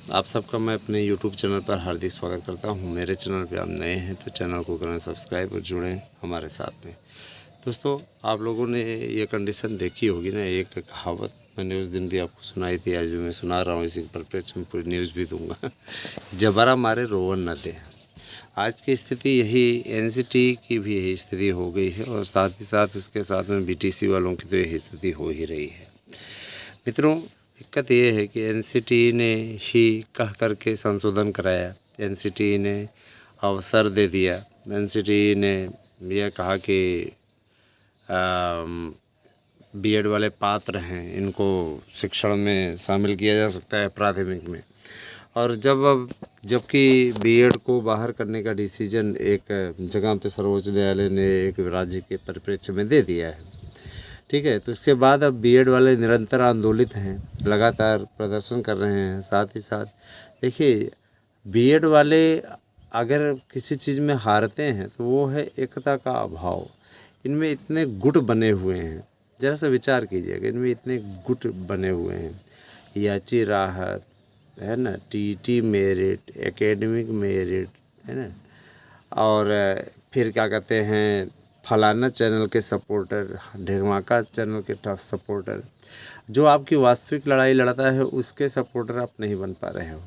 आप सबका मैं अपने YouTube चैनल पर हार्दिक स्वागत करता हूं। मेरे चैनल पे आप नए हैं तो चैनल को करें सब्सक्राइब और जुड़ें हमारे साथ में। दोस्तों, आप लोगों ने ये कंडीशन देखी होगी ना, एक कहावत मैंने उस दिन भी आपको सुनाई थी, आज भी मैं सुना रहा हूँ, इसी परिप्रेक्ष्य में पूरी न्यूज़ भी दूंगा। जबरा मारे रोवन न दे। आज की स्थिति यही, एनसीटी की भी यही स्थिति हो गई है और साथ ही साथ उसके साथ में बीटीसी वालों की तो यही स्थिति हो ही रही है। मित्रों, दिक्कत ये है कि एनसीटी ने ही कह करके संशोधन कराया, एनसीटी ने अवसर दे दिया, एनसीटी ने यह कहा कि बीएड वाले पात्र हैं, इनको शिक्षण में शामिल किया जा सकता है प्राथमिक में। और जबकि बीएड को बाहर करने का डिसीजन एक जगह पे सर्वोच्च न्यायालय ने एक राज्य के परिप्रेक्ष्य में दे दिया है, ठीक है। तो इसके बाद अब बीएड वाले निरंतर आंदोलित हैं, लगातार प्रदर्शन कर रहे हैं। साथ ही साथ देखिए, बीएड वाले अगर किसी चीज़ में हारते हैं तो वो है एकता का अभाव। इनमें इतने गुट बने हुए हैं, ज़रा सा विचार कीजिएगा, इनमें इतने गुट बने हुए हैं, याची राहत है ना, टीटी मेरिट, एकेडमिक मेरिट है ना, और फिर क्या कहते हैं, फलाना चैनल के सपोर्टर, ढेमाका चैनल के सपोर्टर। जो आपकी वास्तविक लड़ाई लड़ता है उसके सपोर्टर आप नहीं बन पा रहे हो।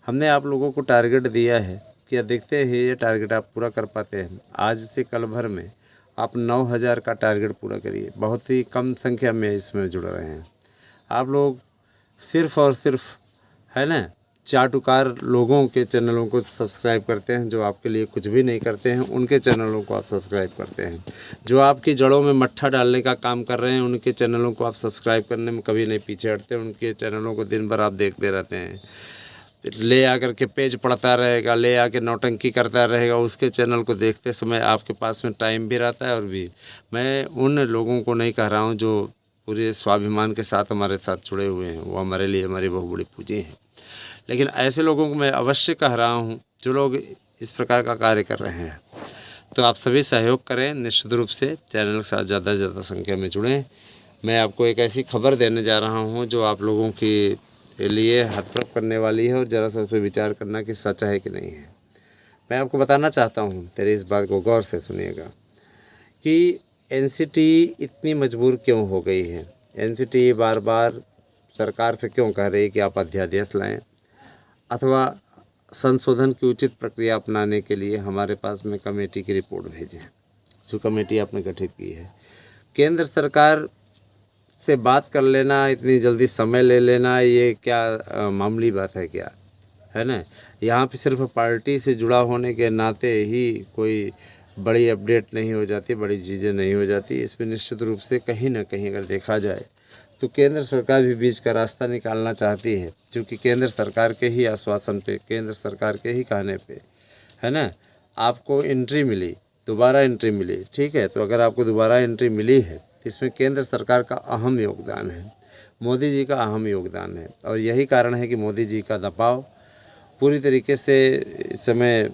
हमने आप लोगों को टारगेट दिया है कि देखते हैं ये टारगेट आप पूरा कर पाते हैं। आज से कल भर में आप 9000 का टारगेट पूरा करिए। बहुत ही कम संख्या में इसमें जुड़ रहे हैं आप लोग, सिर्फ़ और सिर्फ है ना, चाटुकार लोगों के चैनलों को सब्सक्राइब करते हैं। जो आपके लिए कुछ भी नहीं करते हैं उनके चैनलों को आप सब्सक्राइब करते हैं। जो आपकी जड़ों में मट्ठा डालने का काम कर रहे हैं उनके चैनलों को आप सब्सक्राइब करने में कभी नहीं पीछे हटते। उनके चैनलों को दिन भर आप देखते रहते हैं, ले आकर के पेज पढ़ता रहेगा, ले आके नौटंकी करता रहेगा। उसके चैनल को देखते समय आपके पास में टाइम भी रहता है। और भी मैं उन लोगों को नहीं कह रहा हूँ जो पूरे स्वाभिमान के साथ हमारे साथ जुड़े हुए हैं, वो हमारे लिए हमारी बहुत बड़ी पूंजी हैं। लेकिन ऐसे लोगों को मैं अवश्य कह रहा हूँ जो लोग इस प्रकार का कार्य कर रहे हैं, तो आप सभी सहयोग करें, निश्चित रूप से चैनल के साथ ज़्यादा से ज़्यादा संख्या में जुड़ें। मैं आपको एक ऐसी खबर देने जा रहा हूँ जो आप लोगों के लिए हतप्रभ करने वाली है, और ज़रा सा उस पर विचार करना कि सच है कि नहीं है। मैं आपको बताना चाहता हूँ, तेरी इस बात को गौर से सुनिएगा कि एनसीटी इतनी मजबूर क्यों हो गई है। एनसीटी बार बार सरकार से क्यों कह रही है कि आप अध्यादेश लाएं अथवा संशोधन की उचित प्रक्रिया अपनाने के लिए हमारे पास में कमेटी की रिपोर्ट भेजें, जो कमेटी आपने गठित की है। केंद्र सरकार से बात कर लेना, इतनी जल्दी समय ले लेना, ये क्या मामूली बात है क्या, है ना। यहाँ पे सिर्फ पार्टी से जुड़ा होने के नाते ही कोई बड़ी अपडेट नहीं हो जाती, बड़ी चीज़ें नहीं हो जाती। इसमें निश्चित रूप से कहीं ना कहीं अगर देखा जाए तो केंद्र सरकार भी बीच का रास्ता निकालना चाहती है, क्योंकि केंद्र सरकार के ही आश्वासन पे, केंद्र सरकार के ही कहने पे, है ना, आपको एंट्री मिली, दोबारा एंट्री मिली, ठीक है। तो अगर आपको दोबारा एंट्री मिली है तो इसमें केंद्र सरकार का अहम योगदान है, मोदी जी का अहम योगदान है। और यही कारण है कि मोदी जी का दबाव पूरी तरीके से इस समय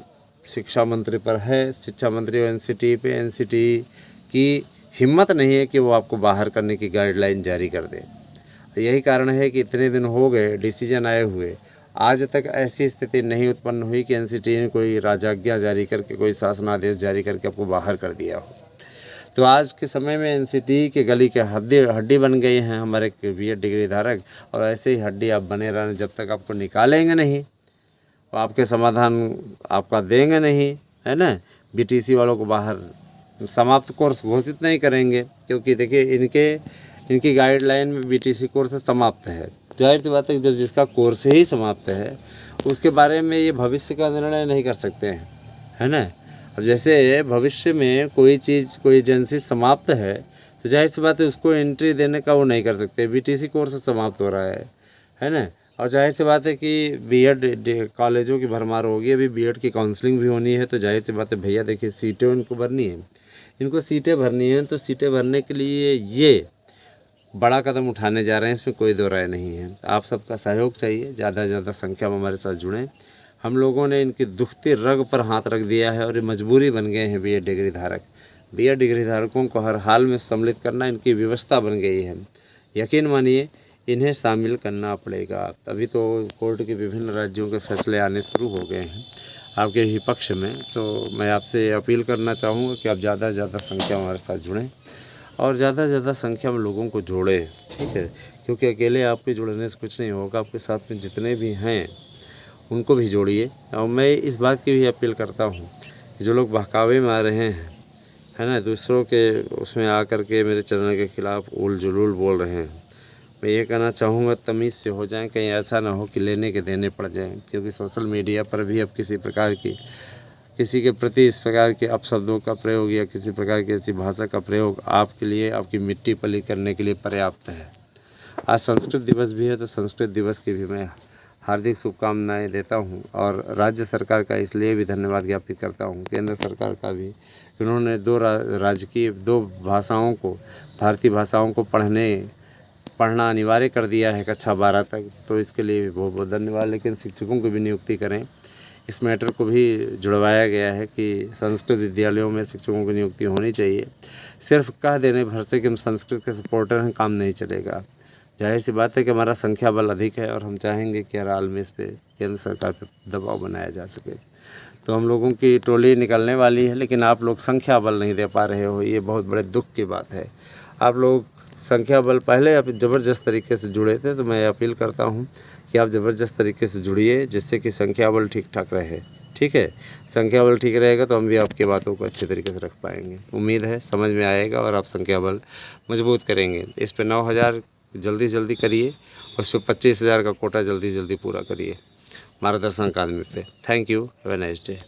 शिक्षा मंत्री पर है, शिक्षा मंत्री और एनसीटी पे। एनसीटी की हिम्मत नहीं है कि वो आपको बाहर करने की गाइडलाइन जारी कर दे। यही कारण है कि इतने दिन हो गए डिसीजन आए हुए, आज तक ऐसी स्थिति नहीं उत्पन्न हुई कि एनसीटी ने कोई राजाज्ञा जारी करके, कोई शासनादेश जारी करके आपको बाहर कर दिया हो। तो आज के समय में एनसीटी के गली के हड्डी बन गए हैं हमारे बीएड डिग्री धारक, और ऐसे ही हड्डी आप बने रहने जब तक आपको निकालेंगे नहीं, आपके समाधान आपका देंगे नहीं, है ना। बीटीसी वालों को बाहर समाप्त कोर्स घोषित नहीं करेंगे, क्योंकि देखिए इनकी गाइडलाइन में बीटीसी कोर्स समाप्त है। जाहिर सी बात है कि जब जिसका कोर्स ही समाप्त है उसके बारे में ये भविष्य का निर्णय नहीं कर सकते हैं, है ना। अब जैसे भविष्य में कोई चीज़, कोई एजेंसी समाप्त है तो जाहिर सी बात है उसको एंट्री देने का वो नहीं कर सकते। बीटीसी कोर्स समाप्त हो रहा है ना। और जाहिर सी बात है कि बीएड कॉलेजों की भरमार होगी, अभी बीएड की काउंसलिंग भी होनी है। तो जाहिर सी बात है भैया, देखिए सीटें इनको भरनी है, इनको सीटें भरनी है, तो सीटें भरने के लिए ये बड़ा कदम उठाने जा रहे हैं, इसमें कोई दो राय नहीं है। आप सबका सहयोग चाहिए, ज़्यादा से ज़्यादा संख्या में हमारे साथ जुड़ें। हम लोगों ने इनकी दुखती रग पर हाथ रख दिया है और ये मजबूरी बन गए हैं बीएड डिग्री धारक। बीएड डिग्री धारकों को हर हाल में सम्मिलित करना इनकी व्यवस्था बन गई है। यकीन मानिए, इन्हें शामिल करना पड़ेगा। अभी तो कोर्ट के विभिन्न राज्यों के फैसले आने शुरू हो गए हैं आपके ही पक्ष में, तो मैं आपसे अपील करना चाहूँगा कि आप ज़्यादा से ज़्यादा संख्या में हमारे साथ जुड़ें और ज़्यादा से ज़्यादा संख्या में लोगों को जोड़ें, ठीक है, क्योंकि अकेले आपके जुड़ने से कुछ नहीं होगा, आपके साथ में जितने भी हैं उनको भी जोड़िए। और मैं इस बात की भी अपील करता हूँ कि जो लोग बहकावे में आ रहे हैं, है ना, दूसरों के उसमें आकर के मेरे चैनल के खिलाफ उल जुलूल बोल रहे हैं, मैं ये कहना चाहूँगा तमीज़ से हो जाएं, कहीं ऐसा ना हो कि लेने के देने पड़ जाएं, क्योंकि सोशल मीडिया पर भी अब किसी के प्रति इस प्रकार के अपशब्दों का प्रयोग या किसी प्रकार की ऐसी भाषा का प्रयोग आपके लिए आपकी मिट्टी पलीत करने के लिए पर्याप्त है। आज संस्कृत दिवस भी है, तो संस्कृत दिवस की भी मैं हार्दिक शुभकामनाएं देता हूं और राज्य सरकार का इसलिए भी धन्यवाद ज्ञापित करता हूं, केंद्र सरकार का भी, उन्होंने दो भाषाओं को, भारतीय भाषाओं को पढ़ना अनिवार्य कर दिया है कक्षा 12 तक, तो इसके लिए भी बहुत बहुत धन्यवाद। लेकिन शिक्षकों की भी नियुक्ति करें, इस मैटर को भी जुड़वाया गया है कि संस्कृत विद्यालयों में शिक्षकों की नियुक्ति होनी चाहिए। सिर्फ कह देने भर से कि हम संस्कृत के सपोर्टर हैं, काम नहीं चलेगा। जाहिर सी बात है कि हमारा संख्या बल अधिक है और हम चाहेंगे कि हर हाल में इस पर केंद्र सरकार पर दबाव बनाया जा सके। तो हम लोगों की टोली निकलने वाली है, लेकिन आप लोग संख्या बल नहीं दे पा रहे हो, ये बहुत बड़े दुख की बात है। आप लोग संख्या बल पहले आप ज़बरदस्त तरीके से जुड़े थे, तो मैं अपील करता हूँ कि आप ज़बरदस्त तरीके से जुड़िए, जिससे कि संख्या बल ठीक ठाक रहे, ठीक है। संख्या बल ठीक रहेगा तो हम भी आपकी बातों को अच्छे तरीके से रख पाएंगे। उम्मीद है समझ में आएगा और आप संख्या बल मजबूत करेंगे। इस पे 9,000 जल्दी करिए, उस पर 25,000 का कोटा जल्दी पूरा करिए मार्गदर्शन अकादमी पे। Thank you, have a nice day.